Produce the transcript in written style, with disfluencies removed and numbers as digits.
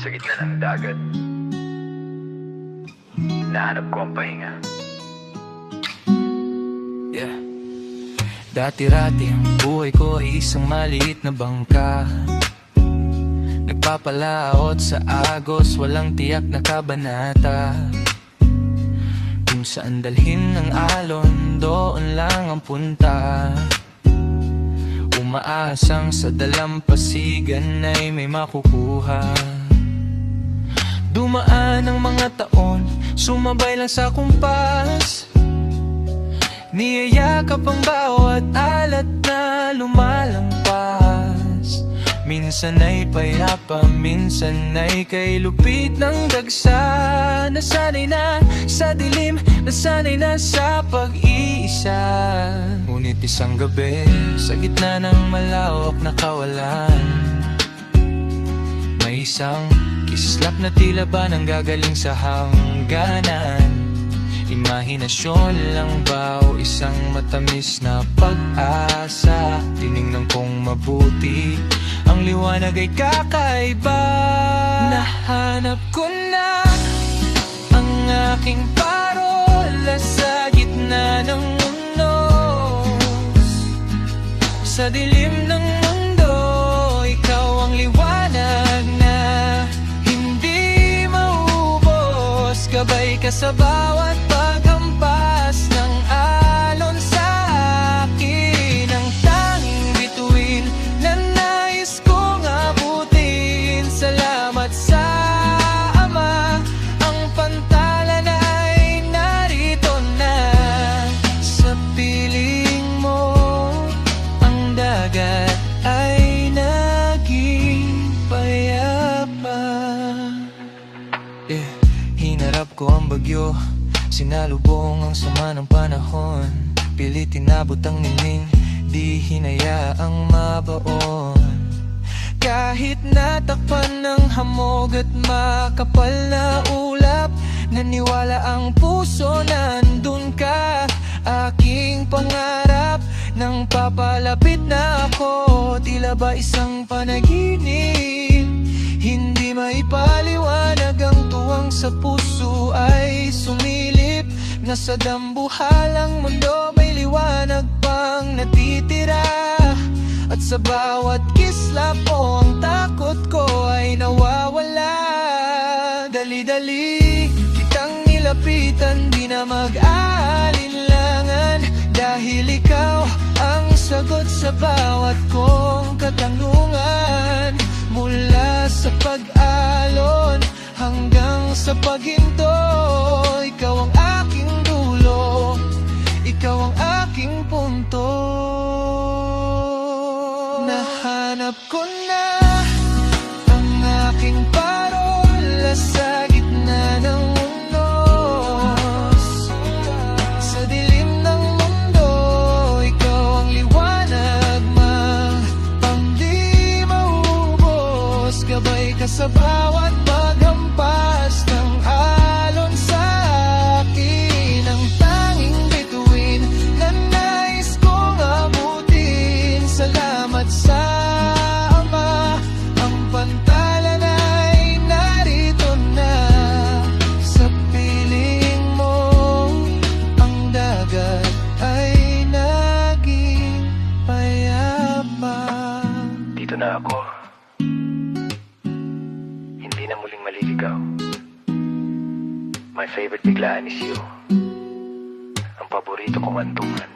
Sa gitna ng dagat, nahanap ko ang pahinga. Yeah. Dati-rati ang buhay ko ay isang maliit na bangka, nagpapalaot sa agos, walang tiyak na kabanata. Kung saan dalhin ng alon, doon lang ang punta. Umaasang sa dalampasigan ay may makukuha. Dumaan ang mga taon, sumabay lang sa kumpas. Niyayakap ang bawat alat na lumalampas. Minsan ay payapa, minsan ay kay lupit ng dagsa. Nasanay na sa dilim, nasanay na sa pag-iisa. Ngunit isang gabi, sa gitna ng malawak na kawalan, may isang kislap na tila ba nang gagaling sa hangganan. Imahinasyon lang ba o isang matamis na pag-asa? Tinignan kong mabuti, ang liwanag ay kakaiba. Nahanap ko na ang aking parola sa gitna ng unos. Sa dilim ng mundo, ikaw ang liwanag na hindi maubos. Gabay ka sa bawat paghampas ng alon sa akin. Ang tanging bituin na nais kong abutin. Salamat sa Ama, ang pantalan ay narito na. Sa piling mo, ang dagat ay naging payapa. Hinarap ko ang bagyo, sinalubong ang sama ng panahon. Pilit inabot ang nining, di hinayaang mabaon. Kahit natakpan ng hamog at makapal na ulap, naniwala ang puso na nandun ka. Aking pangarap, nang papalapit na ako, tila ba isang panaginip. Hindi maipaliwanag ang tuwang sa puso ay sumilip. Nasa dambuhalang mundo may liwanag pang natitira. At sa bawat kislap mo ang takot ko ay nawawala. Dali-dali kitang nilapitan, di na mag-aalinlangan. Dahil ikaw ang sagot sa bawat kong katanungan. Mula sa pag-alon hanggang sa paghinto, ikaw ang aking dulo, ikaw ang aking punto. Nahanap ko na ang aking parola sa gitna ng unos. Sa dilim ng mundo, ikaw ang liwanag pang di maubos. Gabay ka sa bawat paghampas ng alon sa akin. Ang tanging bituin na nais kong abutin. Salamat sa Ama, ang pantalan ay narito na. Sa piling mo, ang dagat ay naging payapa. Dito na ako, hindi na muling maliligaw. My favorite biglaan is you, ang paborito kong antungan.